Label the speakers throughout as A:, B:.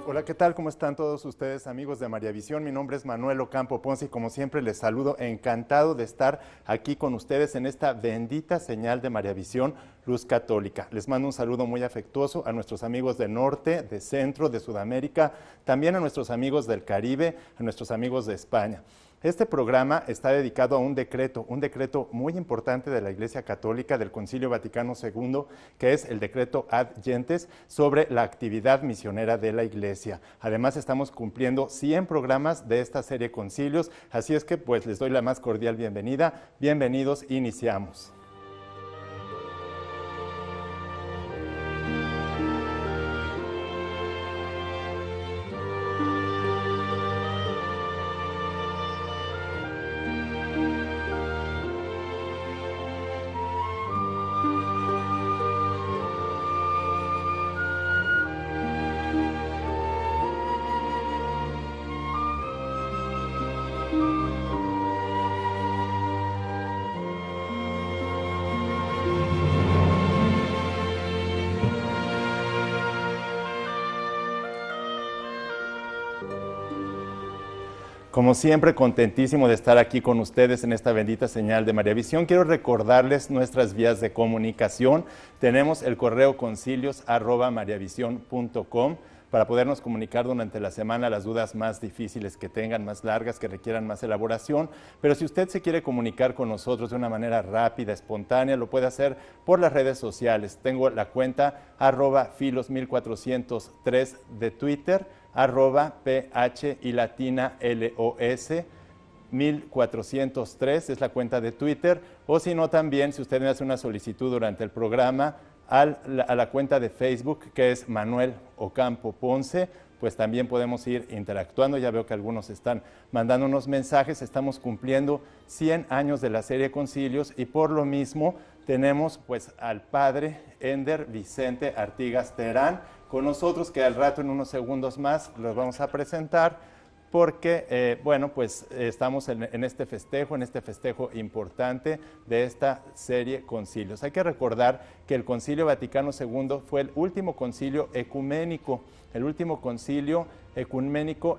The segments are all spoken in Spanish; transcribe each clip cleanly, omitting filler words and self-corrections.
A: Hola, ¿qué tal? ¿Cómo están todos ustedes, amigos de María Visión? Mi nombre es Manuel Ocampo Ponce y como siempre les saludo, encantado de estar aquí con ustedes en esta bendita señal de María Visión, Luz Católica. Les mando un saludo muy afectuoso a nuestros amigos de Norte, de Centro, de Sudamérica, también a nuestros amigos del Caribe, a nuestros amigos de España. Este programa está dedicado a un decreto muy importante de la Iglesia Católica del Concilio Vaticano II, que es el decreto Ad Gentes sobre la actividad misionera de la Iglesia. Además, estamos cumpliendo 100 programas de esta serie Concilios, así es que pues les doy la más cordial bienvenida. Bienvenidos, iniciamos. Como siempre, contentísimo de estar aquí con ustedes en esta bendita señal de María Visión. Quiero recordarles nuestras vías de comunicación. Tenemos el correo concilios@mariavision.com para podernos comunicar durante la semana las dudas más difíciles que tengan, más largas, que requieran más elaboración. Pero si usted se quiere comunicar con nosotros de una manera rápida, espontánea, lo puede hacer por las redes sociales. Tengo la cuenta @filos1403 de Twitter, @PH y latina LOS 1403 es la cuenta de Twitter, o si no también, si usted me hace una solicitud durante el programa, a la cuenta de Facebook, que es Manuel Ocampo Ponce, pues también podemos ir interactuando. Ya veo que algunos están mandando unos mensajes. Estamos cumpliendo 100 años de la serie Concilios y por lo mismo tenemos pues al padre Ender Vicente Artigas Terán con nosotros, que al rato en unos segundos más los vamos a presentar, porque, bueno, pues estamos en este festejo importante de esta serie Concilios. Hay que recordar que el Concilio Vaticano II fue el último concilio ecuménico,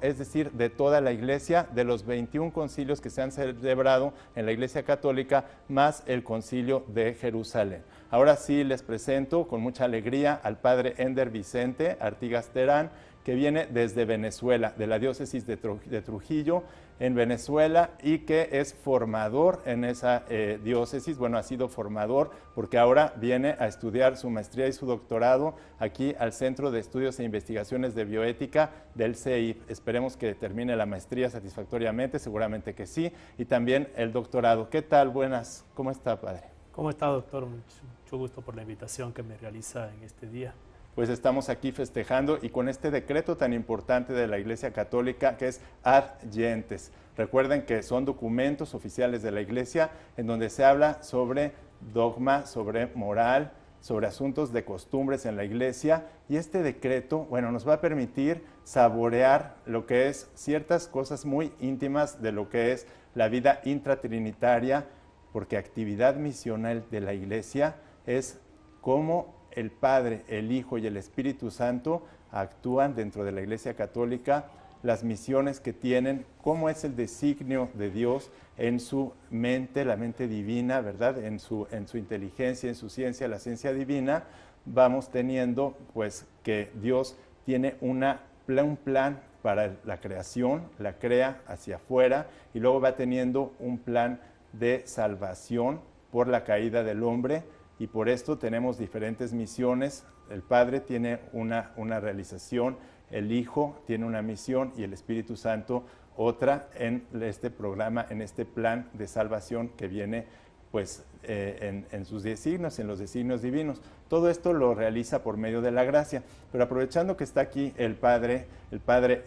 A: es decir, de toda la Iglesia, de los 21 concilios que se han celebrado en la Iglesia Católica, más el Concilio de Jerusalén. Ahora sí les presento con mucha alegría al padre Ender Vicente Artigas Terán, que viene desde Venezuela, de la diócesis de Trujillo, en Venezuela, y que es formador en esa diócesis. Bueno, ha sido formador porque ahora viene a estudiar su maestría y su doctorado aquí al Centro de Estudios e Investigaciones de Bioética del CEIP. Esperemos que termine la maestría satisfactoriamente, seguramente que sí, y también el doctorado. ¿Qué tal? Buenas. ¿Cómo está, padre?
B: ¿Cómo está, doctor? Mucho gusto por la invitación que me realiza en este día.
A: Pues estamos aquí festejando y con este decreto tan importante de la Iglesia Católica, que es Ad Gentes. Recuerden que son documentos oficiales de la Iglesia en donde se habla sobre dogma, sobre moral, sobre asuntos de costumbres en la Iglesia, y este decreto, bueno, nos va a permitir saborear lo que es ciertas cosas muy íntimas de lo que es la vida intratrinitaria, porque actividad misional de la Iglesia es cómo el Padre, el Hijo y el Espíritu Santo actúan dentro de la Iglesia Católica, las misiones que tienen, cómo es el designio de Dios en su mente, la mente divina, ¿verdad? En su inteligencia, en su ciencia, la ciencia divina. Vamos teniendo pues que Dios tiene un plan para la creación, la crea hacia afuera, y luego va teniendo un plan de salvación por la caída del hombre. Y por esto tenemos diferentes misiones. El Padre tiene una realización, el Hijo tiene una misión y el Espíritu Santo otra en este programa, en este plan de salvación que viene pues en sus designios, en los designios divinos. Todo esto lo realiza por medio de la gracia. Pero aprovechando que está aquí el padre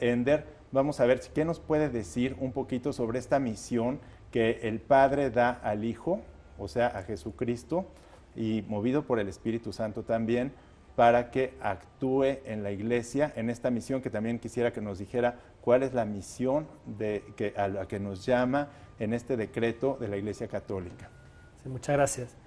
A: Ender, vamos a ver qué nos puede decir un poquito sobre esta misión que el Padre da al Hijo, o sea, a Jesucristo, y movido por el Espíritu Santo también, para que actúe en la Iglesia, en esta misión que también quisiera que nos dijera cuál es la misión a la que nos llama en este decreto de la Iglesia Católica.
B: Sí, muchas gracias.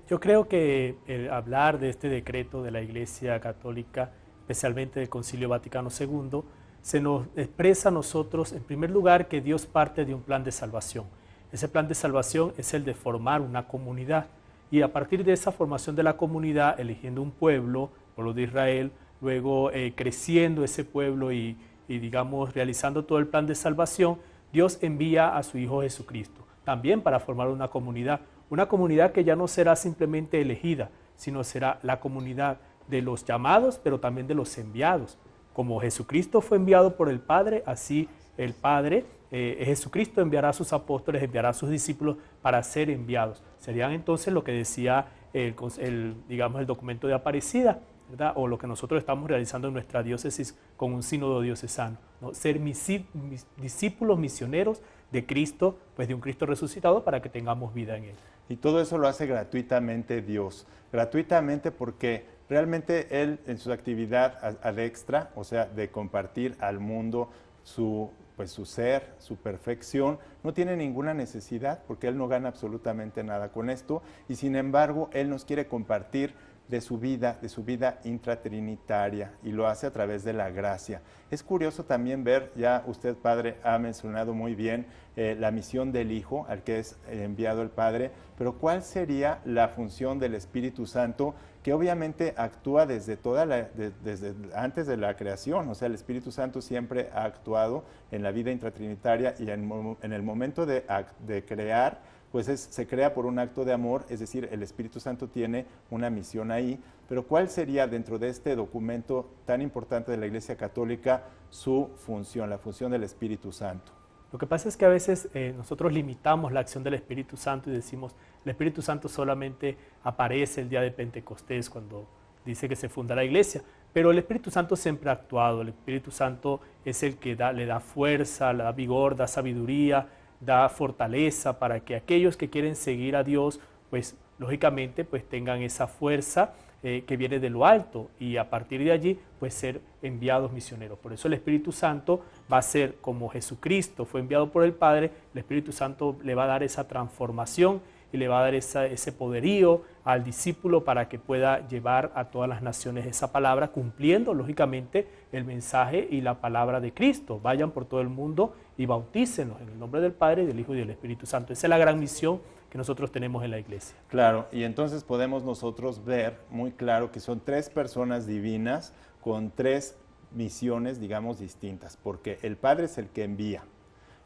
B: Yo creo que hablar de este decreto de la Iglesia Católica especialmente del Concilio Vaticano II, se nos expresa a nosotros, en primer lugar, que Dios parte de un plan de salvación. Ese plan de salvación es el de formar una comunidad, y a partir de esa formación de la comunidad, eligiendo un pueblo de Israel, luego creciendo ese pueblo y digamos, realizando todo el plan de salvación, Dios envía a su Hijo Jesucristo, también para formar una comunidad que ya no será simplemente elegida, sino será la comunidad de los llamados, pero también de los enviados. Como Jesucristo fue enviado por el Padre, así el Padre, Jesucristo enviará a sus apóstoles, enviará a sus discípulos para ser enviados. Serían entonces lo que decía digamos, el documento de Aparecida, ¿verdad? O lo que nosotros estamos realizando en nuestra diócesis con un sínodo diocesano, ¿no? Ser mis discípulos misioneros de Cristo, pues de un Cristo resucitado, para que tengamos vida en Él.
A: Y todo eso lo hace gratuitamente Dios, gratuitamente porque realmente Él en su actividad ad extra, o sea, de compartir al mundo su ser, su perfección, no tiene ninguna necesidad porque Él no gana absolutamente nada con esto, y sin embargo Él nos quiere compartir de su vida intratrinitaria, y lo hace a través de la gracia. Es curioso también ver, ya usted, Padre, ha mencionado muy bien la misión del Hijo, al que es enviado el Padre, pero ¿cuál sería la función del Espíritu Santo, que obviamente actúa desde antes de la creación? O sea, el Espíritu Santo siempre ha actuado en la vida intratrinitaria, y en el momento de crear, pues se crea por un acto de amor, es decir, el Espíritu Santo tiene una misión ahí. Pero ¿cuál sería, dentro de este documento tan importante de la Iglesia Católica, su función, la función del Espíritu Santo?
B: Lo que pasa es que a veces nosotros limitamos la acción del Espíritu Santo y decimos, el Espíritu Santo solamente aparece el día de Pentecostés, cuando dice que se funda la Iglesia. Pero el Espíritu Santo siempre ha actuado. El Espíritu Santo es el que le da fuerza, le da vigor, da sabiduría, da fortaleza para que aquellos que quieren seguir a Dios, pues lógicamente pues tengan esa fuerza que viene de lo alto, y a partir de allí pues ser enviados misioneros. Por eso el Espíritu Santo va a ser como Jesucristo fue enviado por el Padre. El Espíritu Santo le va a dar esa transformación y le va a dar ese poderío al discípulo para que pueda llevar a todas las naciones esa palabra, cumpliendo lógicamente el mensaje y la palabra de Cristo. Vayan por todo el mundo y bautícenos en el nombre del Padre, del Hijo y del Espíritu Santo. Esa es la gran misión que nosotros tenemos en la Iglesia.
A: Claro, y entonces podemos nosotros ver muy claro que son tres personas divinas con tres misiones, digamos, distintas, porque el Padre es el que envía.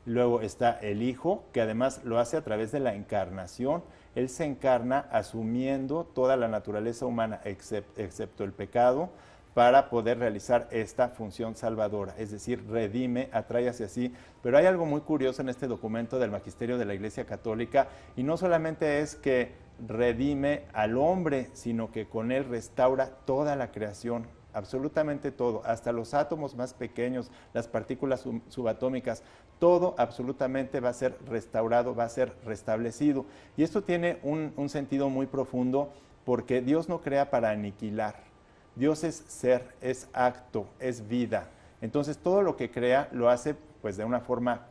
A: Luego está el Hijo, que además lo hace a través de la encarnación. Él se encarna asumiendo toda la naturaleza humana, excepto el pecado, para poder realizar esta función salvadora, es decir, redime, atrae hacia sí. Pero hay algo muy curioso en este documento del Magisterio de la Iglesia Católica, y no solamente es que redime al hombre, sino que con él restaura toda la creación, absolutamente todo, hasta los átomos más pequeños, las partículas subatómicas, todo absolutamente va a ser restaurado, va a ser restablecido. Y esto tiene un sentido muy profundo, porque Dios no crea para aniquilar. Dios es ser, es acto, es vida. Entonces todo lo que crea lo hace pues de una forma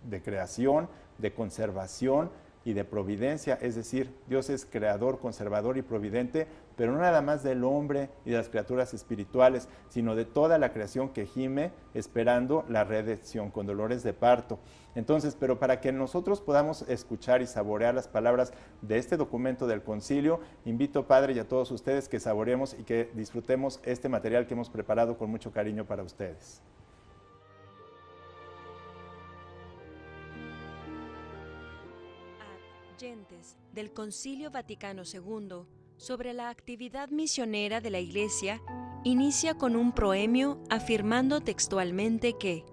A: de creación, de conservación y de providencia. Es decir, Dios es creador, conservador y providente, pero no nada más del hombre y de las criaturas espirituales, sino de toda la creación que gime esperando la redención con dolores de parto. Entonces, pero para que nosotros podamos escuchar y saborear las palabras de este documento del concilio, invito, Padre, y a todos ustedes que saboreemos y que disfrutemos este material que hemos preparado con mucho cariño para ustedes.
C: Gentes del Concilio Vaticano II sobre la actividad misionera de la Iglesia inicia con un proemio afirmando textualmente que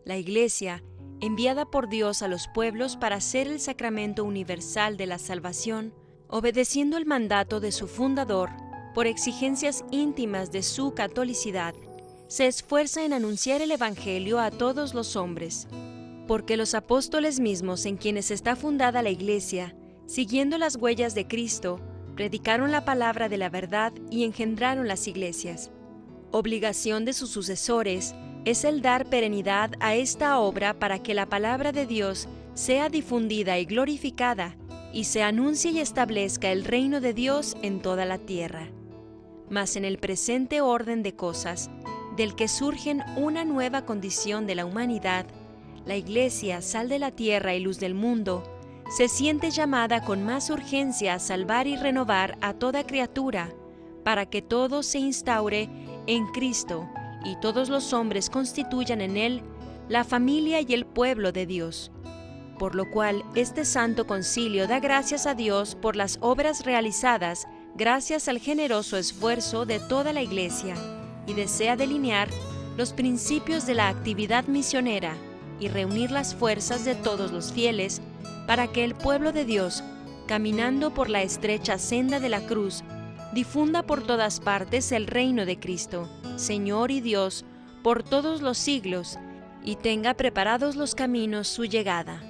C: la Iglesia, enviada por Dios a los pueblos para ser el sacramento universal de la salvación, obedeciendo el mandato de su fundador, por exigencias íntimas de su catolicidad, se esfuerza en anunciar el Evangelio a todos los hombres, porque los apóstoles mismos en quienes está fundada la Iglesia, siguiendo las huellas de Cristo, predicaron la palabra de la verdad y engendraron las iglesias. Obligación de sus sucesores es el dar perenidad a esta obra para que la palabra de Dios sea difundida y glorificada, y se anuncie y establezca el reino de Dios en toda la tierra. mas en el presente orden de cosas, del que surgen una nueva condición de la humanidad, la Iglesia, sal de la tierra y luz del mundo, se siente llamada con más urgencia a salvar y renovar a toda criatura, para que todo se instaure en Cristo y todos los hombres constituyan en Él la familia y el pueblo de Dios. Por lo cual, este Santo Concilio da gracias a Dios por las obras realizadas gracias al generoso esfuerzo de toda la Iglesia, y desea delinear los principios de la actividad misionera y reunir las fuerzas de todos los fieles para que el pueblo de Dios, caminando por la estrecha senda de la cruz, difunda por todas partes el reino de Cristo, Señor y Dios, por todos los siglos, y tenga preparados los caminos su llegada.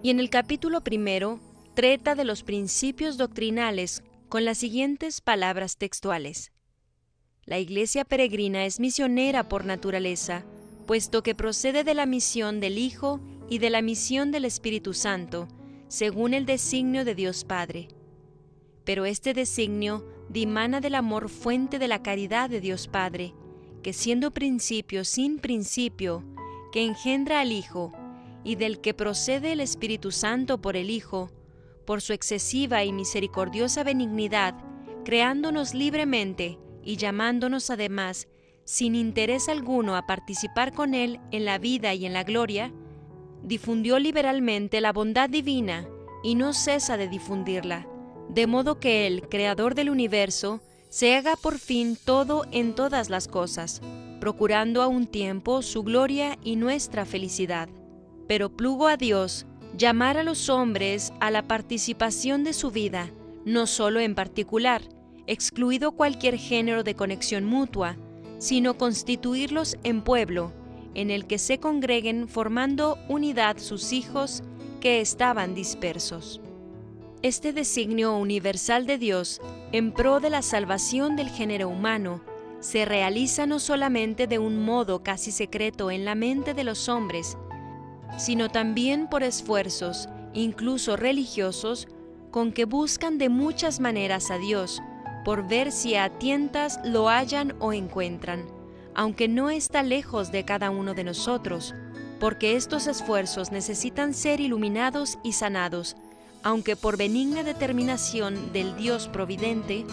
C: Y en el capítulo 1 trata de los principios doctrinales con las siguientes palabras textuales. La Iglesia peregrina es misionera por naturaleza, puesto que procede de la misión del Hijo y de la misión del Espíritu Santo, según el designio de Dios Padre. Pero este designio dimana del amor fuente de la caridad de Dios Padre, que siendo principio sin principio, que engendra al Hijo, y del que procede el Espíritu Santo por el Hijo, por su excesiva y misericordiosa benignidad, creándonos libremente y llamándonos además, sin interés alguno, a participar con Él en la vida y en la gloria, difundió liberalmente la bondad divina y no cesa de difundirla, de modo que Él, Creador del universo, se haga por fin todo en todas las cosas, procurando a un tiempo su gloria y nuestra felicidad. Pero plugo a Dios llamar a los hombres a la participación de su vida, no solo en particular, excluido cualquier género de conexión mutua, sino constituirlos en pueblo, en el que se congreguen formando unidad sus hijos que estaban dispersos. Este designio universal de Dios, en pro de la salvación del género humano, se realiza no solamente de un modo casi secreto en la mente de los hombres, sino también por esfuerzos, incluso religiosos, con que buscan de muchas maneras a Dios, por ver si a tientas lo hallan o encuentran, aunque no está lejos de cada uno de nosotros, porque estos esfuerzos necesitan ser iluminados y sanados, aunque por benigna determinación del Dios providente,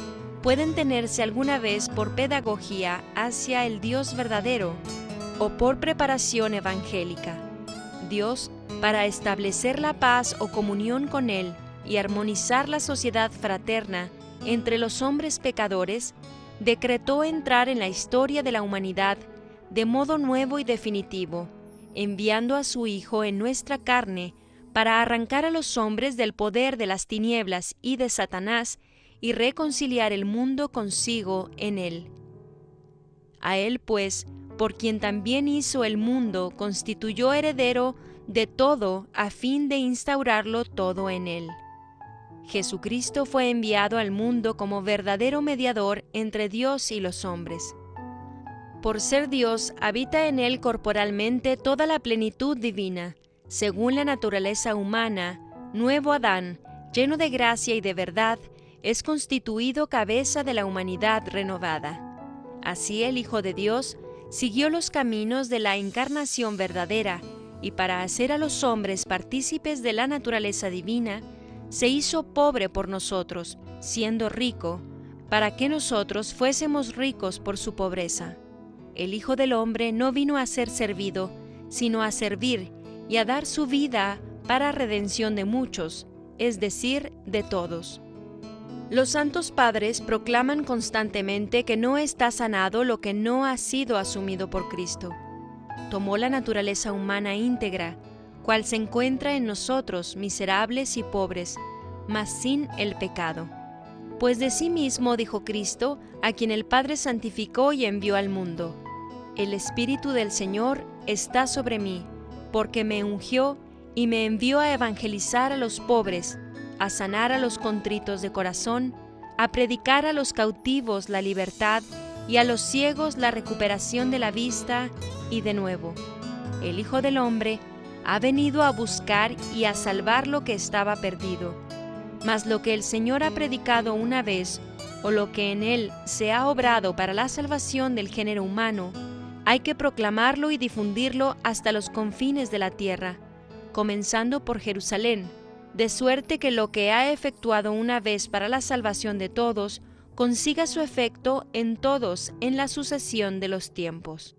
C: pueden tenerse alguna vez por pedagogía hacia el Dios verdadero o por preparación evangélica. Dios, para establecer la paz o comunión con Él y armonizar la sociedad fraterna entre los hombres pecadores, decretó entrar en la historia de la humanidad de modo nuevo y definitivo, enviando a su Hijo en nuestra carne para arrancar a los hombres del poder de las tinieblas y de Satanás y reconciliar el mundo consigo en Él. A Él, pues, por quien también hizo el mundo, constituyó heredero de todo a fin de instaurarlo todo en Él. Jesucristo fue enviado al mundo como verdadero mediador entre Dios y los hombres. Por ser Dios, habita en Él corporalmente toda la plenitud divina, según la naturaleza humana. Nuevo Adán, lleno de gracia y de verdad, es constituido cabeza de la humanidad renovada. Así el Hijo de Dios siguió los caminos de la encarnación verdadera, y para hacer a los hombres partícipes de la naturaleza divina, se hizo pobre por nosotros, siendo rico, para que nosotros fuésemos ricos por su pobreza. El Hijo del Hombre no vino a ser servido, sino a servir y a dar su vida para redención de muchos, es decir, de todos. Los santos padres proclaman constantemente que no está sanado lo que no ha sido asumido por Cristo. Tomó la naturaleza humana íntegra, cual se encuentra en nosotros, miserables y pobres, mas sin el pecado. Pues de sí mismo dijo Cristo, a quien el Padre santificó y envió al mundo: El Espíritu del Señor está sobre mí, porque me ungió y me envió a evangelizar a los pobres, a sanar a los contritos de corazón, a predicar a los cautivos la libertad y a los ciegos la recuperación de la vista. Y de nuevo, el Hijo del Hombre ha venido a buscar y a salvar lo que estaba perdido. Mas lo que el Señor ha predicado una vez, o lo que en él se ha obrado para la salvación del género humano, hay que proclamarlo y difundirlo hasta los confines de la tierra, comenzando por Jerusalén, de suerte que lo que ha efectuado una vez para la salvación de todos, consiga su efecto en todos en la sucesión de los tiempos.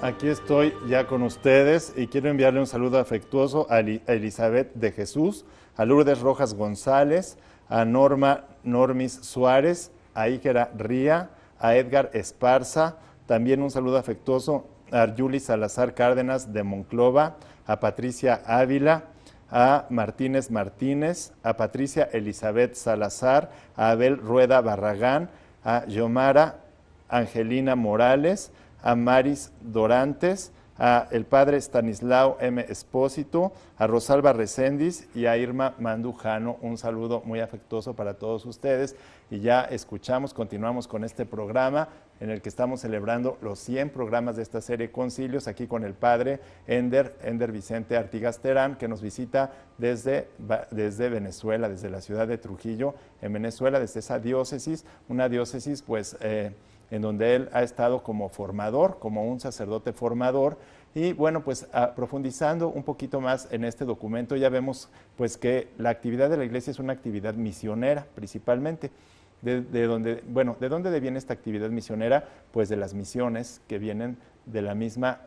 A: Aquí estoy ya con ustedes y quiero enviarle un saludo afectuoso a Elizabeth de Jesús, a Lourdes Rojas González, a Norma Normis Suárez, a Ígera Ría, a Edgar Esparza, también un saludo afectuoso a Yuli Salazar Cárdenas de Monclova, a Patricia Ávila, a Martínez Martínez, a Patricia Elizabeth Salazar, a Abel Rueda Barragán, a Yomara Angelina Morales, a Maris Dorantes, a el padre Stanislao M. Espósito, a Rosalba Recendis y a Irma Mandujano. Un saludo muy afectuoso para todos ustedes. Y ya continuamos con este programa en el que estamos celebrando los 100 programas de esta serie Concilios, aquí con el padre Ender Vicente Artigas Terán, que nos visita desde Venezuela, desde la ciudad de Trujillo, en Venezuela, desde esa diócesis, una diócesis pues en donde él ha estado como formador, como un sacerdote formador. Y bueno, pues profundizando un poquito más en este documento, ya vemos pues que la actividad de la Iglesia es una actividad misionera principalmente. ¿De dónde deviene esta actividad misionera? Pues de las misiones que vienen de la misma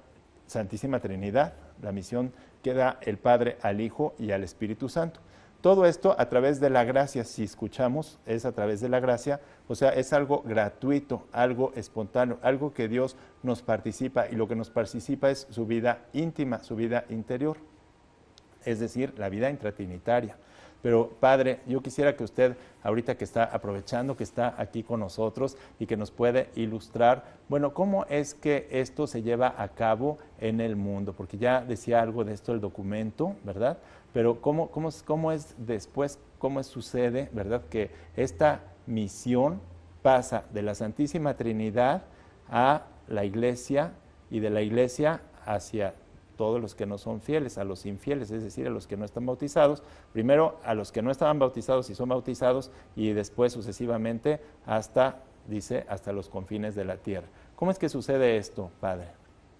A: Santísima Trinidad, la misión que da el Padre al Hijo y al Espíritu Santo. Todo esto a través de la gracia, si escuchamos, es a través de la gracia, o sea, es algo gratuito, algo espontáneo, algo que Dios nos participa, y lo que nos participa es su vida íntima, su vida interior, es decir, la vida intratrinitaria. Pero Padre, yo quisiera que usted, ahorita que está aprovechando, que está aquí con nosotros y que nos puede ilustrar, bueno, ¿cómo es que esto se lleva a cabo en el mundo? Porque ya decía algo de esto el documento, ¿verdad? Pero ¿cómo es después, cómo sucede, ¿verdad? Que esta misión pasa de la Santísima Trinidad a la Iglesia y de la Iglesia hacia todos los que no son fieles, a los infieles, es decir, a los que no están bautizados, primero a los que no estaban bautizados y son bautizados, y después sucesivamente hasta los confines de la tierra. ¿Cómo es que sucede esto, Padre?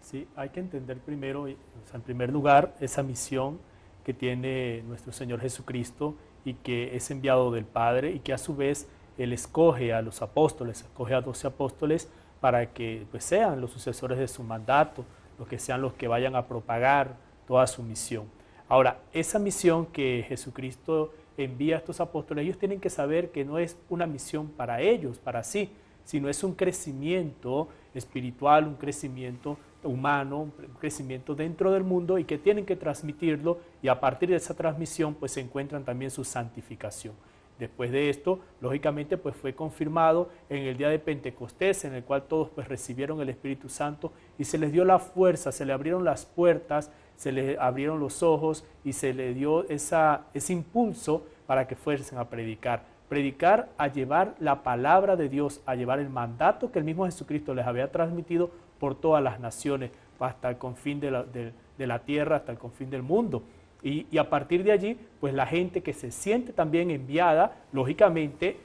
B: Sí, hay que entender primero, o sea, en primer lugar, esa misión que tiene nuestro Señor Jesucristo y que es enviado del Padre, y que a su vez Él escoge a los apóstoles, escoge a 12 apóstoles para que pues, sean los sucesores de su mandato, los que sean los que vayan a propagar toda su misión. Ahora, esa misión que Jesucristo envía a estos apóstoles, ellos tienen que saber que no es una misión para ellos, para sí, sino es un crecimiento espiritual, un crecimiento humano, un crecimiento dentro del mundo, y que tienen que transmitirlo, y a partir de esa transmisión pues se encuentran también su santificación. Después de esto, lógicamente, pues fue confirmado en el día de Pentecostés, en el cual todos pues recibieron el Espíritu Santo y se les dio la fuerza, se le abrieron las puertas, se les abrieron los ojos y se les dio ese impulso para que fuesen a predicar. Predicar, a llevar la palabra de Dios, a llevar el mandato que el mismo Jesucristo les había transmitido por todas las naciones, hasta el confín de la tierra, hasta el confín del mundo. Y a partir de allí, pues la gente que se siente también enviada, lógicamente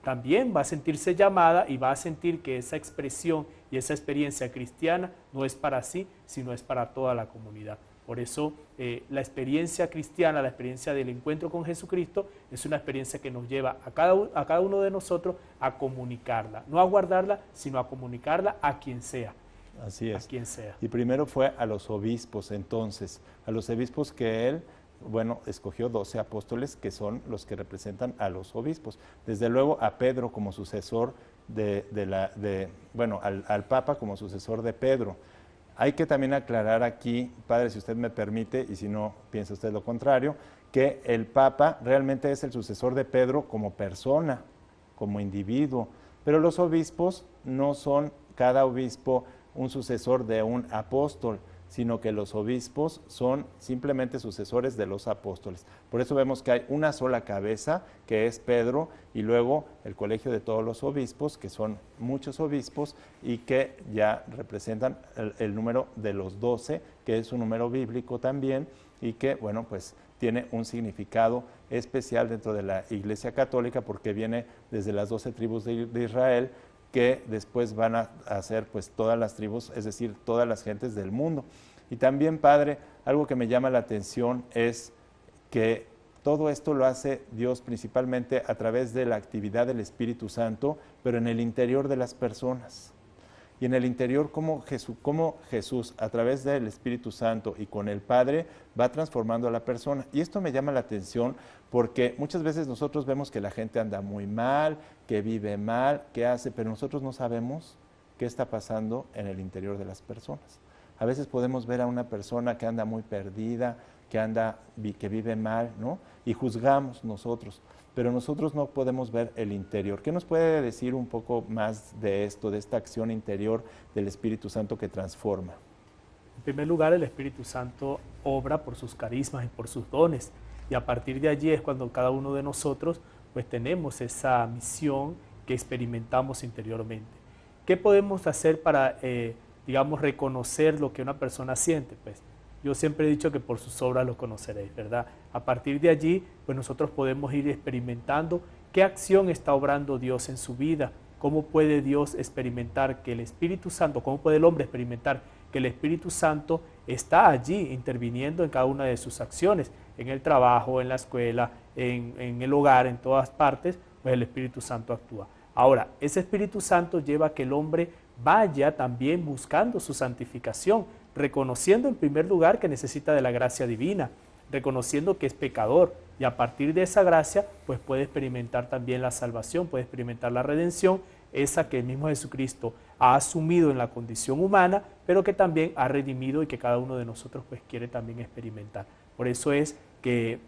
B: también va a sentirse llamada y va a sentir que esa expresión y esa experiencia cristiana no es para sí, sino es para toda la comunidad. Por eso la experiencia cristiana, la experiencia del encuentro con Jesucristo, es una experiencia que nos lleva a cada uno de nosotros a comunicarla, no a guardarla, sino a comunicarla a quien sea.
A: Así es.
B: A quien sea.
A: Y primero fue a los obispos, entonces, a los obispos que él, bueno, escogió 12 apóstoles que son los que representan a los obispos. Desde luego a Pedro como sucesor al Papa como sucesor de Pedro. Hay que también aclarar aquí, Padre, si usted me permite, y si no piensa usted lo contrario, que el Papa realmente es el sucesor de Pedro como persona, como individuo, pero los obispos no son cada obispo un sucesor de un apóstol, sino que los obispos son simplemente sucesores de los apóstoles. Por eso vemos que hay una sola cabeza, que es Pedro, y luego el colegio de todos los obispos, que son muchos obispos y que ya representan el número de los 12, que es un número bíblico también, y que, bueno, pues tiene un significado especial dentro de la Iglesia Católica porque viene desde las 12 tribus de Israel, que después van a ser pues todas las tribus, es decir, todas las gentes del mundo. Y también, Padre, algo que me llama la atención es que todo esto lo hace Dios principalmente a través de la actividad del Espíritu Santo, pero en el interior de las personas. Y en el interior, cómo Jesús, a través del Espíritu Santo y con el Padre, va transformando a la persona. Y esto me llama la atención porque muchas veces nosotros vemos que la gente anda muy mal, que vive mal, que hace, pero nosotros no sabemos qué está pasando en el interior de las personas. A veces podemos ver a una persona que anda muy perdida, que vive mal, ¿no? Y juzgamos nosotros, pero nosotros no podemos ver el interior. ¿Qué nos puede decir un poco más de esto, de esta acción interior del Espíritu Santo que transforma?
B: En primer lugar, el Espíritu Santo obra por sus carismas y por sus dones, y a partir de allí es cuando cada uno de nosotros pues tenemos esa misión que experimentamos interiormente. ¿Qué podemos hacer para, digamos, reconocer lo que una persona siente? Pues yo siempre he dicho que por sus obras los conoceréis, ¿verdad? A partir de allí, pues nosotros podemos ir experimentando qué acción está obrando Dios en su vida, cómo puede Dios experimentar que el Espíritu Santo, cómo puede el hombre experimentar que el Espíritu Santo está allí interviniendo en cada una de sus acciones, en el trabajo, en la escuela, en el hogar, en todas partes, pues el Espíritu Santo actúa. Ahora, ese Espíritu Santo lleva a que el hombre vaya también buscando su santificación, reconociendo en primer lugar que necesita de la gracia divina, reconociendo que es pecador, y a partir de esa gracia pues puede experimentar también la salvación, puede experimentar la redención, esa que el mismo Jesucristo ha asumido en la condición humana, pero que también ha redimido y que cada uno de nosotros pues quiere también experimentar. Por eso es que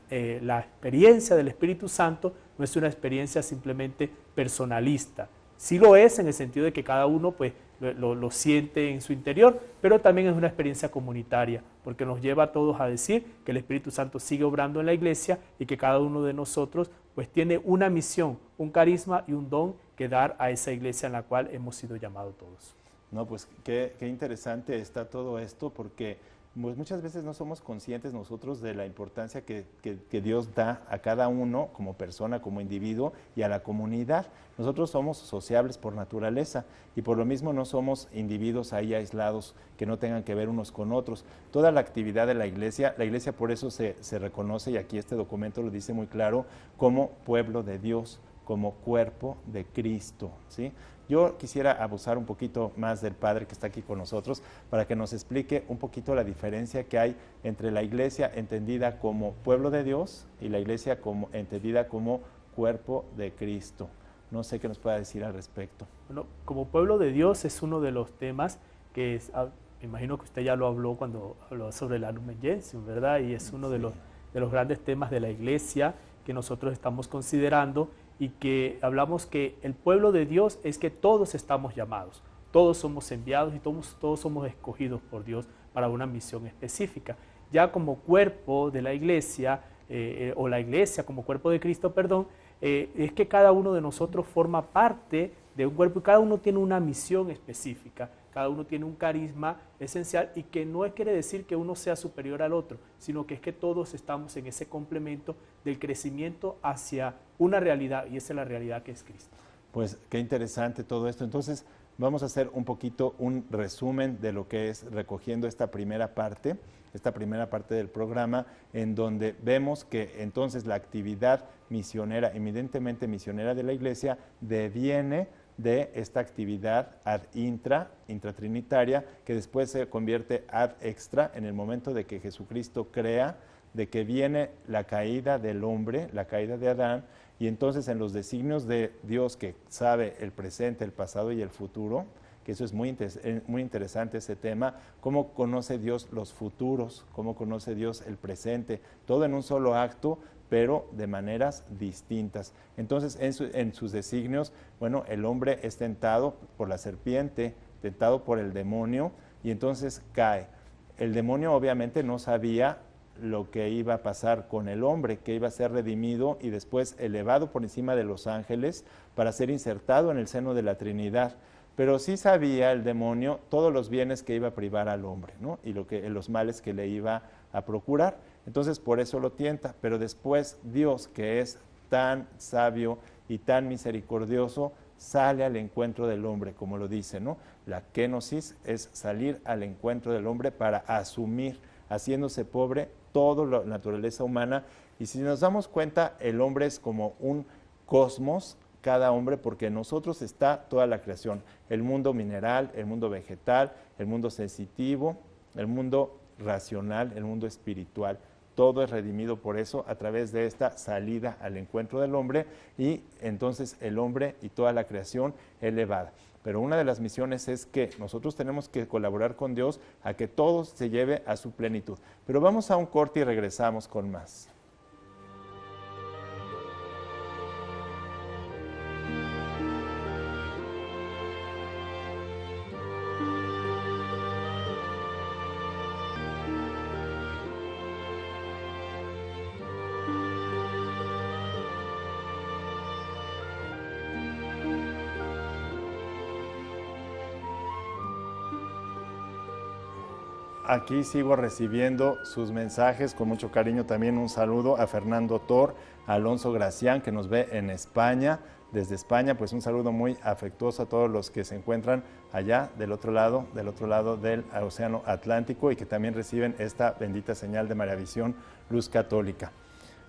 B: la experiencia del Espíritu Santo no es una experiencia simplemente personalista. Sí lo es en el sentido de que cada uno pues lo siente en su interior, pero también es una experiencia comunitaria, porque nos lleva a todos a decir que el Espíritu Santo sigue obrando en la iglesia y que cada uno de nosotros pues tiene una misión, un carisma y un don que dar a esa iglesia en la cual hemos sido llamados todos.
A: No, pues qué interesante está todo esto, porque pues muchas veces no somos conscientes nosotros de la importancia que Dios da a cada uno como persona, como individuo y a la comunidad. Nosotros somos sociables por naturaleza y por lo mismo no somos individuos ahí aislados que no tengan que ver unos con otros. Toda la actividad de la iglesia por eso se reconoce, y aquí este documento lo dice muy claro, como pueblo de Dios, como cuerpo de Cristo, ¿sí? Yo quisiera abusar un poquito más del Padre que está aquí con nosotros para que nos explique un poquito la diferencia que hay entre la iglesia entendida como pueblo de Dios y la iglesia entendida como cuerpo de Cristo. No sé qué nos pueda decir al respecto.
B: Bueno, como pueblo de Dios es uno de los temas que me imagino que usted ya lo habló cuando habló sobre la Lumen Gentium, ¿verdad? Y es uno de los grandes temas de la iglesia que nosotros estamos considerando, y que hablamos que el pueblo de Dios es que todos estamos llamados, todos somos enviados y todos somos escogidos por Dios para una misión específica. Ya como cuerpo de la iglesia, o la iglesia como cuerpo de Cristo, perdón, es que cada uno de nosotros forma parte de un cuerpo y cada uno tiene una misión específica, cada uno tiene un carisma esencial, y que no quiere decir que uno sea superior al otro, sino que es que todos estamos en ese complemento del crecimiento hacia una realidad, y esa es la realidad que es Cristo.
A: Pues qué interesante todo esto. Entonces vamos a hacer un poquito un resumen de lo que es recogiendo esta primera parte del programa, en donde vemos que entonces la actividad misionera, eminentemente misionera de la iglesia, deviene de esta actividad ad intratrinitaria, que después se convierte ad extra en el momento de que Jesucristo crea, de que viene la caída del hombre, la caída de Adán, y entonces en los designios de Dios, que sabe el presente, el pasado y el futuro, que eso es muy interesante ese tema, cómo conoce Dios los futuros, cómo conoce Dios el presente, todo en un solo acto, pero de maneras distintas. Entonces, en sus designios, bueno, el hombre es tentado por la serpiente, tentado por el demonio, y entonces cae. el demonio obviamente no sabía lo que iba a pasar con el hombre, que iba a ser redimido y después elevado por encima de los ángeles para ser insertado en el seno de la Trinidad. Pero sí sabía el demonio todos los bienes que iba a privar al hombre, ¿no? Y los males que le iba a procurar. Entonces por eso lo tienta, pero después Dios, que es tan sabio y tan misericordioso, sale al encuentro del hombre, como lo dice, ¿no? La kenosis es salir al encuentro del hombre para asumir, haciéndose pobre, toda la naturaleza humana. Y si nos damos cuenta, el hombre es como un cosmos, cada hombre, porque en nosotros está toda la creación, el mundo mineral, el mundo vegetal, el mundo sensitivo, el mundo racional, el mundo espiritual. Todo es redimido por eso a través de esta salida al encuentro del hombre, y entonces el hombre y toda la creación elevada. Pero una de las misiones es que nosotros tenemos que colaborar con Dios a que todo se lleve a su plenitud. Pero vamos a un corte y regresamos con más. Aquí sigo recibiendo sus mensajes con mucho cariño. También un saludo a Fernando Tor, a Alonso Gracián, que nos ve en España. Desde España, pues un saludo muy afectuoso a todos los que se encuentran allá del otro lado del Océano Atlántico, y que también reciben esta bendita señal de Maravisión Luz Católica.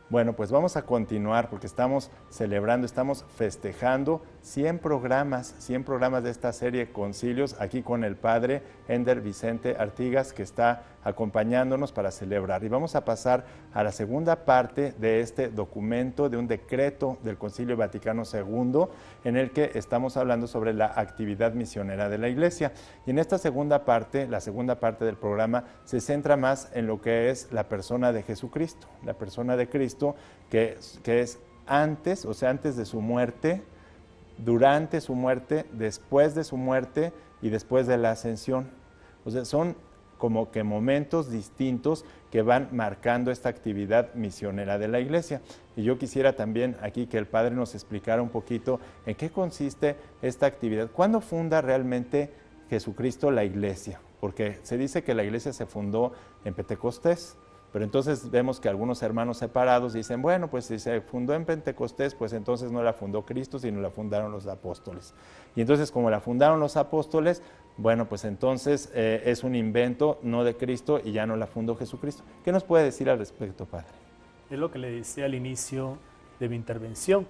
A: Bueno, pues vamos a continuar porque estamos celebrando, estamos festejando 100 programas de esta serie Concilios, aquí con el Padre Ender Vicente Artigas, que está acompañándonos para celebrar. Y vamos a pasar a la segunda parte de este documento, de un decreto del Concilio Vaticano II, en el que estamos hablando sobre la actividad misionera de la Iglesia. Y en esta segunda parte, la segunda parte del programa, se centra más en lo que es la persona de Jesucristo, la persona de Cristo, que es antes, o sea, antes de su muerte, durante su muerte, después de su muerte y después de la ascensión. O sea, son como que momentos distintos que van marcando esta actividad misionera de la Iglesia. Y yo quisiera también aquí que el Padre nos explicara un poquito en qué consiste esta actividad. ¿Cuándo funda realmente Jesucristo la Iglesia? Porque se dice que la Iglesia se fundó en Pentecostés, pero entonces vemos que algunos hermanos separados dicen, bueno, pues si se fundó en Pentecostés, pues entonces no la fundó Cristo, sino la fundaron los apóstoles. Y entonces como la fundaron los apóstoles, bueno, pues entonces es un invento no de Cristo y ya no la fundó Jesucristo. ¿Qué nos puede decir al respecto, Padre?
B: Es lo que le decía al inicio de mi intervención,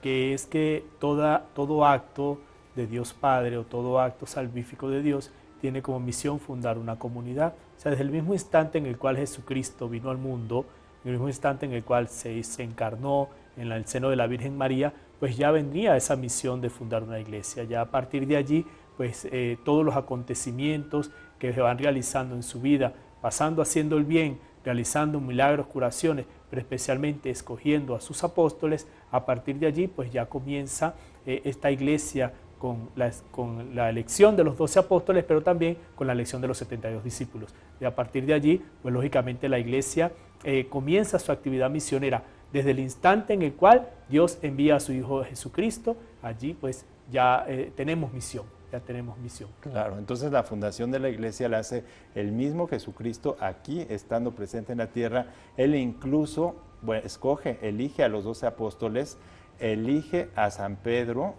B: que es que todo acto de Dios Padre o todo acto salvífico de Dios tiene como misión fundar una comunidad. O sea, desde el mismo instante en el cual Jesucristo vino al mundo, en el mismo instante en el cual se encarnó en el seno de la Virgen María, pues ya vendría esa misión de fundar una iglesia. Ya a partir de allí, pues todos los acontecimientos que se van realizando en su vida, pasando haciendo el bien, realizando milagros, curaciones, pero especialmente escogiendo a sus apóstoles, a partir de allí pues ya comienza esta iglesia con la elección de los 12 apóstoles, pero también con la elección de los 72 discípulos. Y a partir de allí, pues lógicamente la iglesia comienza su actividad misionera desde el instante en el cual Dios envía a su Hijo Jesucristo. Allí pues ya tenemos misión. Ya tenemos misión.
A: Claro, entonces la fundación de la iglesia la hace el mismo Jesucristo aquí, estando presente en la tierra. Él incluso elige a los 12 apóstoles, elige a San Pedro,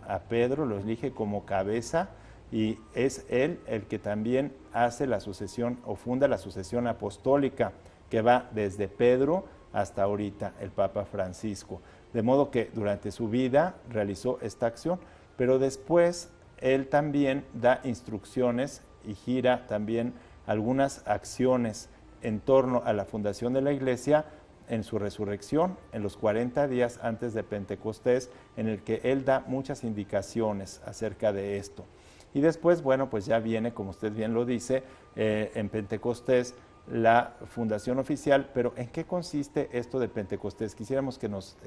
A: lo elige como cabeza, y es él el que también hace la sucesión o funda la sucesión apostólica, que va desde Pedro hasta ahorita el Papa Francisco. De modo que durante su vida realizó esta acción, pero después él también da instrucciones y gira también algunas acciones en torno a la fundación de la iglesia en su resurrección, en los 40 días antes de Pentecostés, en el que él da muchas indicaciones acerca de esto. Y después, bueno, pues ya viene, como usted bien lo dice, en Pentecostés la fundación oficial. Pero ¿en qué consiste esto de Pentecostés? Quisiéramos que nos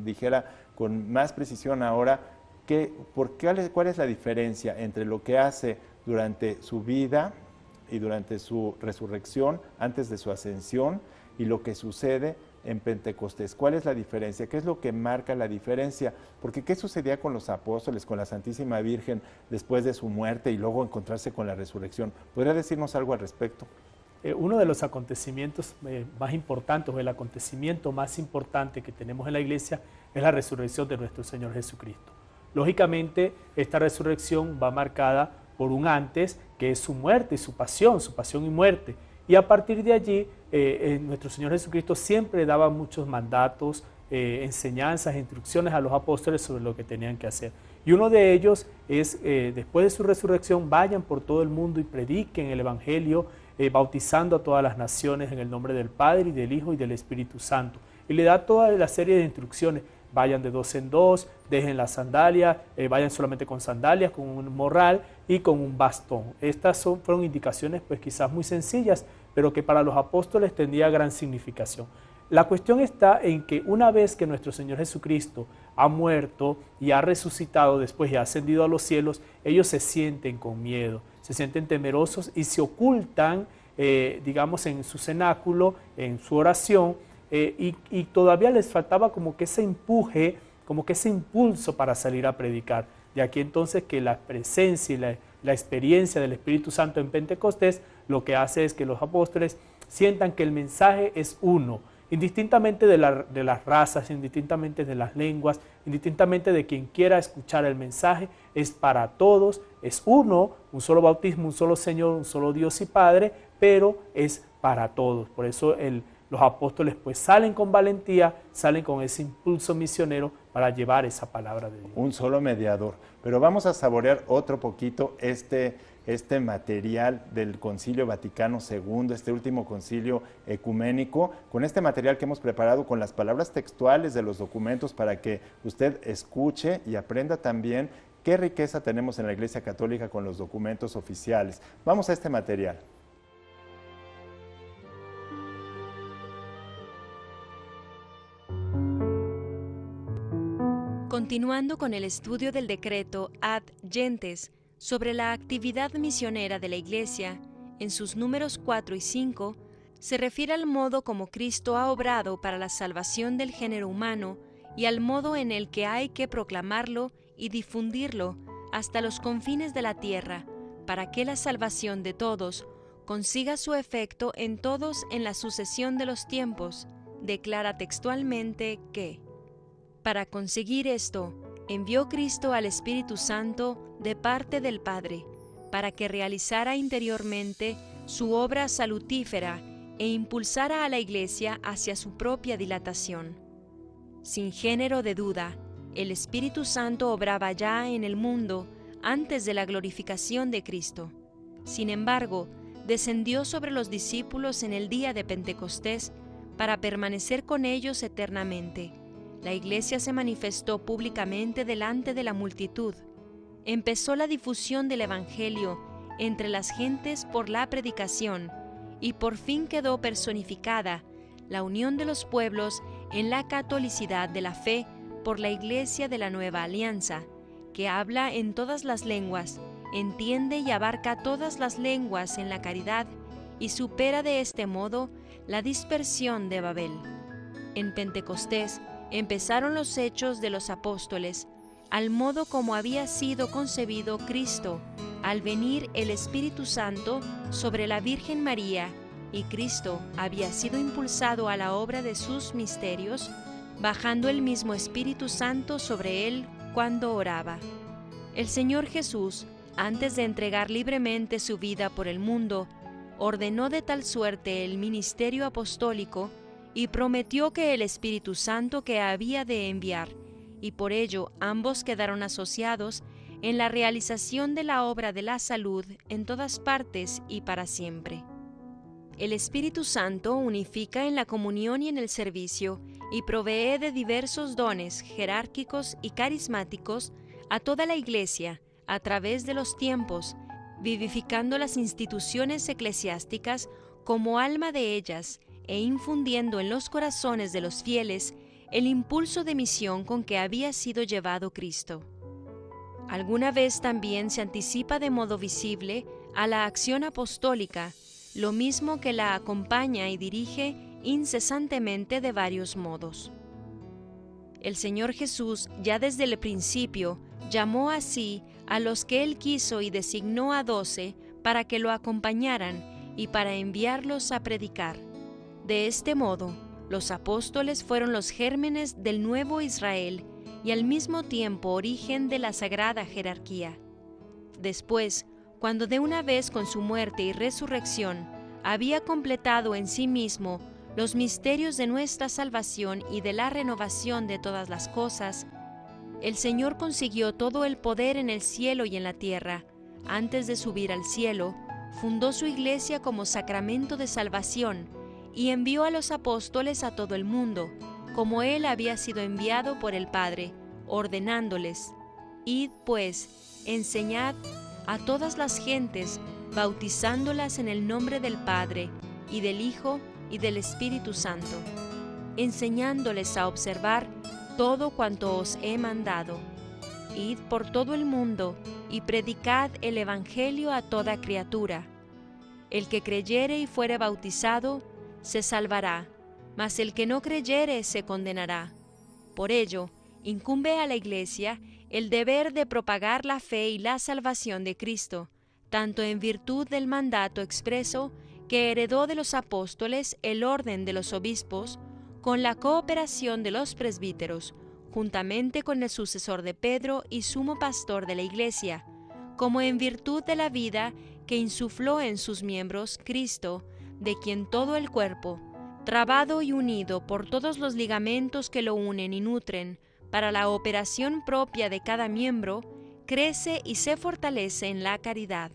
A: dijera con más precisión ahora cuál es la diferencia entre lo que hace durante su vida y durante su resurrección, antes de su ascensión, y lo que sucede en Pentecostés. ¿Cuál es la diferencia? ¿Qué es lo que marca la diferencia? Porque ¿qué sucedía con los apóstoles, con la Santísima Virgen después de su muerte y luego encontrarse con la resurrección? ¿Podría decirnos algo al respecto?
B: Uno de los acontecimientos más importantes, o el acontecimiento más importante que tenemos en la Iglesia, es la resurrección de nuestro Señor Jesucristo. Lógicamente, esta resurrección va marcada por un antes, que es su muerte y su pasión y muerte. Y a partir de allí, nuestro Señor Jesucristo siempre daba muchos mandatos, enseñanzas, instrucciones a los apóstoles sobre lo que tenían que hacer. Y uno de ellos es, después de su resurrección, vayan por todo el mundo y prediquen el Evangelio, bautizando a todas las naciones en el nombre del Padre, y del Hijo, y del Espíritu Santo. Y le da toda la serie de instrucciones. Vayan de 2 en 2, dejen las sandalias, vayan solamente con sandalias, con un morral y con un bastón. Estas fueron indicaciones pues quizás muy sencillas, pero que para los apóstoles tendría gran significación. La cuestión está en que una vez que nuestro Señor Jesucristo ha muerto y ha resucitado después y ha ascendido a los cielos, ellos se sienten con miedo, se sienten temerosos y se ocultan, digamos, en su cenáculo, en su oración, y todavía les faltaba como que ese empuje, como que ese impulso para salir a predicar. De aquí entonces que la presencia y la experiencia del Espíritu Santo en Pentecostés lo que hace es que los apóstoles sientan que el mensaje es uno, indistintamente de las razas, indistintamente de las lenguas, indistintamente de quien quiera escuchar el mensaje, es para todos, es uno, un solo bautismo, un solo Señor, un solo Dios y Padre, pero es para todos. Por eso los apóstoles pues salen con valentía, salen con ese impulso misionero para llevar esa palabra de Dios.
A: Un solo mediador. Pero vamos a saborear otro poquito este material del Concilio Vaticano II, este último concilio ecuménico, con este material que hemos preparado con las palabras textuales de los documentos para que usted escuche y aprenda también qué riqueza tenemos en la Iglesia Católica con los documentos oficiales. Vamos a este material.
C: Continuando con el estudio del decreto Ad Gentes sobre la actividad misionera de la Iglesia, en sus números 4 y 5, se refiere al modo como Cristo ha obrado para la salvación del género humano y al modo en el que hay que proclamarlo y difundirlo hasta los confines de la tierra, para que la salvación de todos consiga su efecto en todos en la sucesión de los tiempos. Declara textualmente que para conseguir esto, envió Cristo al Espíritu Santo de parte del Padre, para que realizara interiormente su obra salutífera e impulsara a la Iglesia hacia su propia dilatación. Sin género de duda, el Espíritu Santo obraba ya en el mundo antes de la glorificación de Cristo. Sin embargo, descendió sobre los discípulos en el día de Pentecostés para permanecer con ellos eternamente. La Iglesia se manifestó públicamente delante de la multitud. Empezó la difusión del Evangelio entre las gentes por la predicación y por fin quedó personificada la unión de los pueblos en la catolicidad de la fe por la Iglesia de la Nueva Alianza, que habla en todas las lenguas, entiende y abarca todas las lenguas en la caridad y supera de este modo la dispersión de Babel. En Pentecostés empezaron los hechos de los apóstoles, al modo como había sido concebido Cristo, al venir el Espíritu Santo sobre la Virgen María, y Cristo había sido impulsado a la obra de sus misterios, bajando el mismo Espíritu Santo sobre él cuando oraba. El Señor Jesús, antes de entregar libremente su vida por el mundo, ordenó de tal suerte el ministerio apostólico y prometió que el Espíritu Santo que había de enviar, y por ello ambos quedaron asociados en la realización de la obra de la salud en todas partes y para siempre. El Espíritu Santo unifica en la comunión y en el servicio, y provee de diversos dones jerárquicos y carismáticos a toda la Iglesia a través de los tiempos, vivificando las instituciones eclesiásticas como alma de ellas, e infundiendo en los corazones de los fieles el impulso de misión con que había sido llevado Cristo. Alguna vez también se anticipa de modo visible a la acción apostólica, lo mismo que la acompaña y dirige incesantemente de varios modos. El Señor Jesús, ya desde el principio, llamó así a los que Él quiso y designó a 12 para que lo acompañaran y para enviarlos a predicar. De este modo, los apóstoles fueron los gérmenes del nuevo Israel y al mismo tiempo origen de la sagrada jerarquía. Después, cuando de una vez con su muerte y resurrección había completado en sí mismo los misterios de nuestra salvación y de la renovación de todas las cosas, el Señor consiguió todo el poder en el cielo y en la tierra. Antes de subir al cielo, fundó su iglesia como sacramento de salvación y envió a los apóstoles a todo el mundo, como Él había sido enviado por el Padre, ordenándoles: Id pues, enseñad a todas las gentes, bautizándolas en el nombre del Padre, y del Hijo, y del Espíritu Santo, enseñándoles a observar todo cuanto os he mandado. Id por todo el mundo, y predicad el Evangelio a toda criatura. El que creyere y fuere bautizado, se salvará, mas el que no creyere se condenará. Por ello, incumbe a la Iglesia el deber de propagar la fe y la salvación de Cristo, tanto en virtud del mandato expreso que heredó de los apóstoles el orden de los obispos, con la cooperación de los presbíteros, juntamente con el sucesor de Pedro y sumo pastor de la Iglesia, como en virtud de la vida que insufló en sus miembros Cristo, de quien todo el cuerpo, trabado y unido por todos los ligamentos que lo unen y nutren, para la operación propia de cada miembro, crece y se fortalece en la caridad.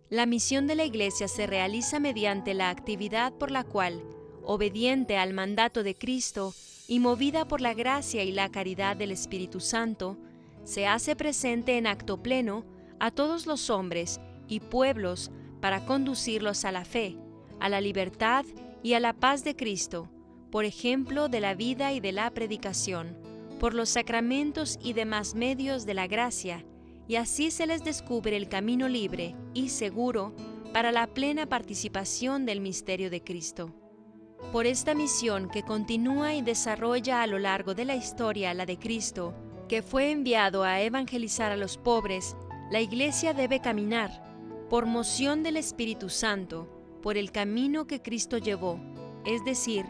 C: La misión de la Iglesia se realiza mediante la actividad por la cual, obediente al mandato de Cristo y movida por la gracia y la caridad del Espíritu Santo, se hace presente en acto pleno a todos los hombres y pueblos para conducirlos a la fe, a la libertad y a la paz de Cristo, por ejemplo de la vida y de la predicación, por los sacramentos y demás medios de la gracia, y así se les descubre el camino libre y seguro para la plena participación del misterio de Cristo. Por esta misión que continúa y desarrolla a lo largo de la historia la de Cristo, que fue enviado a evangelizar a los pobres, la Iglesia debe caminar, por moción del Espíritu Santo, por el camino que Cristo llevó, es decir,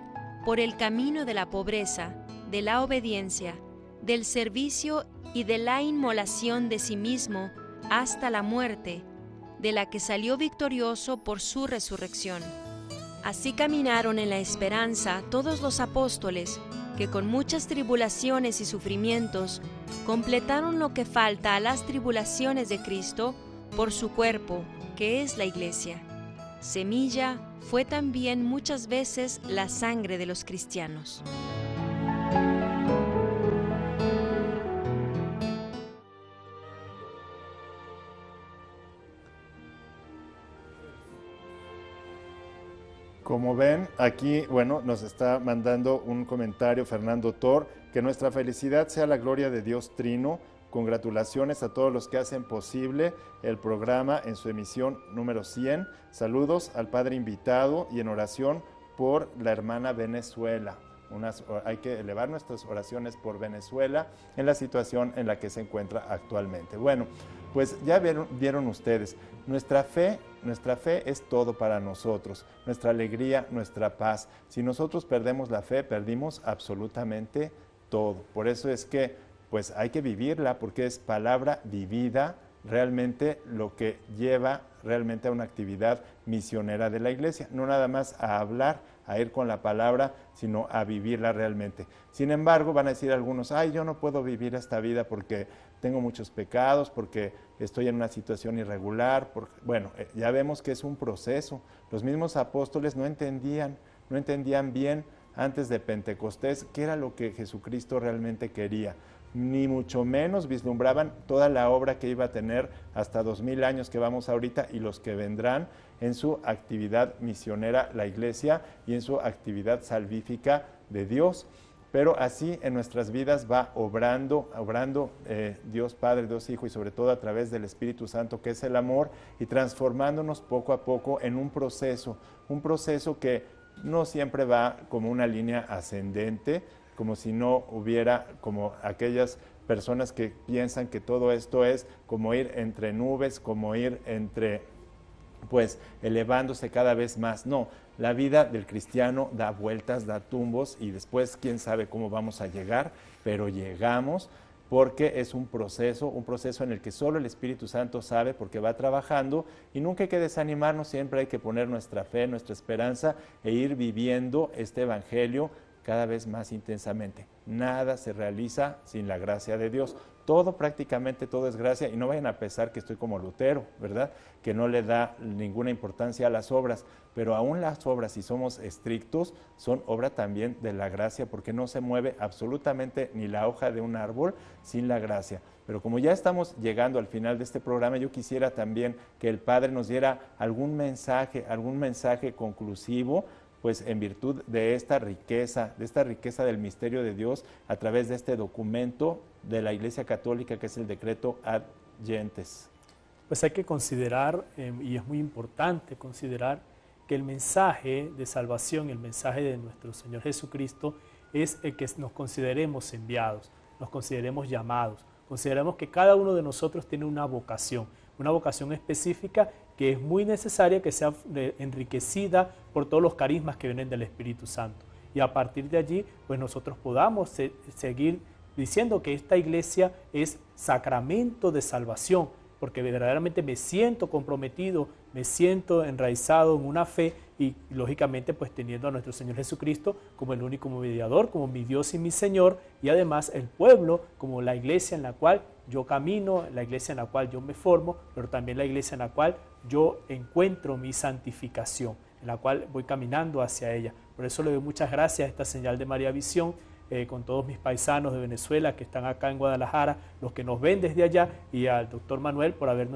C: por el camino de la pobreza, de la obediencia, del servicio y de la inmolación de sí mismo hasta la muerte, de la que salió victorioso por su resurrección. Así caminaron en la esperanza todos los apóstoles, que con muchas tribulaciones y sufrimientos completaron lo que falta a las tribulaciones de Cristo por su cuerpo, que es la Iglesia. Semilla fue también muchas veces la sangre de los cristianos.
A: Como ven, aquí, bueno, nos está mandando un comentario Fernando Tor, que nuestra felicidad sea la gloria de Dios Trino. Congratulaciones a todos los que hacen posible el programa en su emisión número 100. Saludos al padre invitado y en oración por la hermana Venezuela. Hay que elevar nuestras oraciones por Venezuela en la situación en la que se encuentra actualmente. Bueno, pues ya vieron ustedes, nuestra fe es todo para nosotros, nuestra alegría, nuestra paz. Si nosotros perdemos la fe, perdimos absolutamente todo. Por eso es que pues hay que vivirla, porque es palabra vivida, realmente lo que lleva realmente a una actividad misionera de la Iglesia, no nada más a hablar, a ir con la palabra, sino a vivirla realmente. Sin embargo, van a decir algunos, ay, yo no puedo vivir esta vida porque tengo muchos pecados, porque estoy en una situación irregular. Bueno, ya vemos que es un proceso. Los mismos apóstoles no entendían bien antes de Pentecostés qué era lo que Jesucristo realmente quería. Ni mucho menos vislumbraban toda la obra que iba a tener hasta 2000 años que vamos ahorita y los que vendrán en su actividad misionera la Iglesia y en su actividad salvífica de Dios. pero así en nuestras vidas va obrando Dios Padre, Dios Hijo y sobre todo a través del Espíritu Santo, que es el amor, y transformándonos poco a poco en un proceso que no siempre va como una línea ascendente, como si no hubiera como aquellas personas que piensan que todo esto es como ir entre nubes, como ir entre, pues, elevándose cada vez más. No, la vida del cristiano da vueltas, da tumbos y después quién sabe cómo vamos a llegar, pero llegamos porque es un proceso en el que solo el Espíritu Santo sabe porque va trabajando y nunca hay que desanimarnos, siempre hay que poner nuestra fe, nuestra esperanza e ir viviendo este evangelio cada vez más intensamente. Nada se realiza sin la gracia de Dios. Todo, prácticamente todo es gracia, y no vayan a pensar que estoy como Lutero, ¿verdad? Que no le da ninguna importancia a las obras, pero aún las obras, si somos estrictos, son obra también de la gracia, porque no se mueve absolutamente ni la hoja de un árbol sin la gracia. Pero como ya estamos llegando al final de este programa, yo quisiera también que el Padre nos diera algún mensaje conclusivo, pues en virtud de esta riqueza del misterio de Dios a través de este documento de la Iglesia Católica que es el decreto Ad Gentes.
B: Pues hay que considerar, y es muy importante considerar, que el mensaje de salvación, el mensaje de nuestro Señor Jesucristo es el que nos consideremos enviados, nos consideremos llamados, consideremos que cada uno de nosotros tiene una vocación específica que es muy necesaria que sea enriquecida por todos los carismas que vienen del Espíritu Santo. Y a partir de allí, pues nosotros podamos seguir diciendo que esta iglesia es sacramento de salvación, porque verdaderamente me siento comprometido, me siento enraizado en una fe y lógicamente pues teniendo a nuestro Señor Jesucristo como el único mediador, como mi Dios y mi Señor, y además el pueblo como la iglesia en la cual yo camino, la iglesia en la cual yo me formo, pero también la iglesia en la cual yo encuentro mi santificación, en la cual voy caminando hacia ella. Por eso le doy muchas gracias a esta señal de María Visión, con todos mis paisanos de Venezuela que están acá en Guadalajara, los que nos ven desde allá, y al doctor Manuel por haberme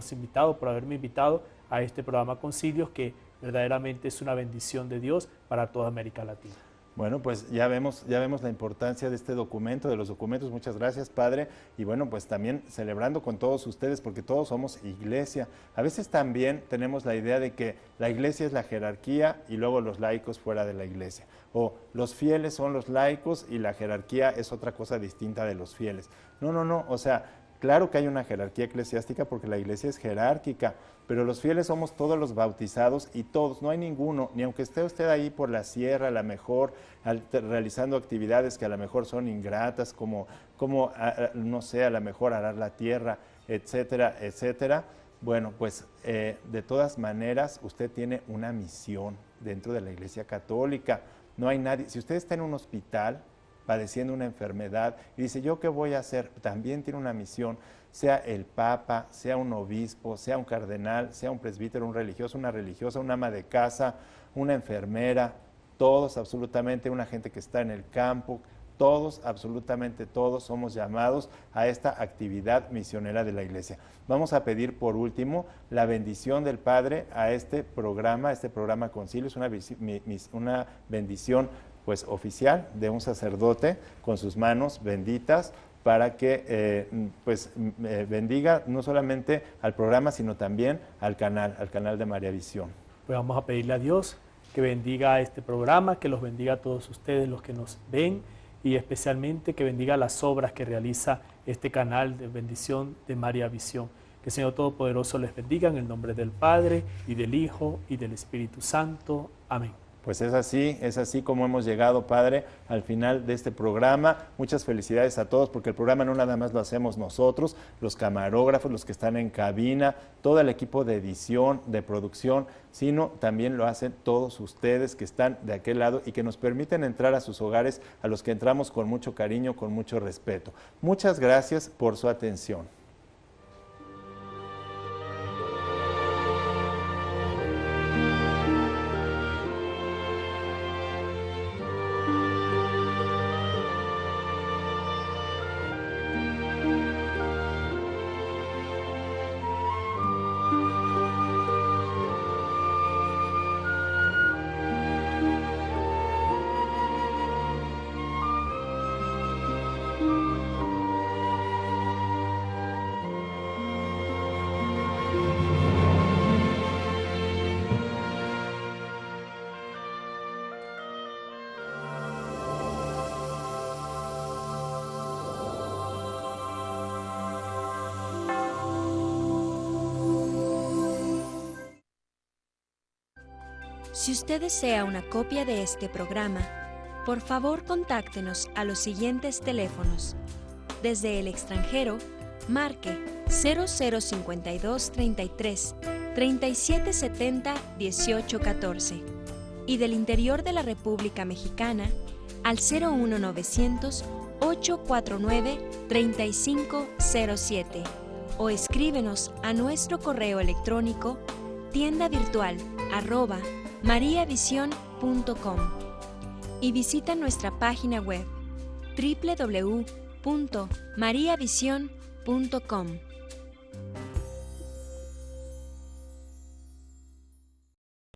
B: invitado a este programa Concilios, que verdaderamente es una bendición de Dios para toda América Latina.
A: Bueno, pues ya vemos la importancia de este documento, de los documentos. Muchas gracias, Padre. Y bueno, pues también celebrando con todos ustedes, porque todos somos iglesia. A veces también tenemos la idea de que la iglesia es la jerarquía y luego los laicos fuera de la iglesia. O los fieles son los laicos y la jerarquía es otra cosa distinta de los fieles. No, o sea, claro que hay una jerarquía eclesiástica porque la iglesia es jerárquica, pero los fieles somos todos los bautizados y todos, no hay ninguno, ni aunque esté usted ahí por la sierra, a lo mejor realizando actividades que a lo mejor son ingratas, como no sé, a lo mejor arar la tierra, etcétera, etcétera. Bueno, pues de todas maneras usted tiene una misión dentro de la Iglesia Católica. No hay nadie, si usted está en un hospital padeciendo una enfermedad y dice, ¿yo qué voy a hacer? También tiene una misión, sea el Papa, sea un obispo, sea un cardenal, sea un presbítero, un religioso, una religiosa, una ama de casa, una enfermera, todos, absolutamente, una gente que está en el campo, todos, absolutamente todos somos llamados a esta actividad misionera de la Iglesia. Vamos a pedir por último la bendición del Padre a este programa Concilios, una bendición pues oficial de un sacerdote con sus manos benditas para que bendiga no solamente al programa sino también al canal de María Visión.
B: Pues vamos a pedirle a Dios que bendiga este programa, que los bendiga a todos ustedes los que nos ven y especialmente que bendiga las obras que realiza este canal de bendición de María Visión. Que el Señor Todopoderoso les bendiga en el nombre del Padre y del Hijo y del Espíritu Santo. Amén.
A: Pues es así como hemos llegado, Padre, al final de este programa. Muchas felicidades a todos, porque el programa no nada más lo hacemos nosotros, los camarógrafos, los que están en cabina, todo el equipo de edición, de producción, sino también lo hacen todos ustedes que están de aquel lado y que nos permiten entrar a sus hogares, a los que entramos con mucho cariño, con mucho respeto. Muchas gracias por su atención.
C: Si usted desea una copia de este programa, por favor contáctenos a los siguientes teléfonos. Desde el extranjero, marque 0052 33 3770 1814 y del interior de la República Mexicana al 01900 849 3507 o escríbenos a nuestro correo electrónico tiendavirtual@mariavision.com y visita nuestra página web www.mariavision.com.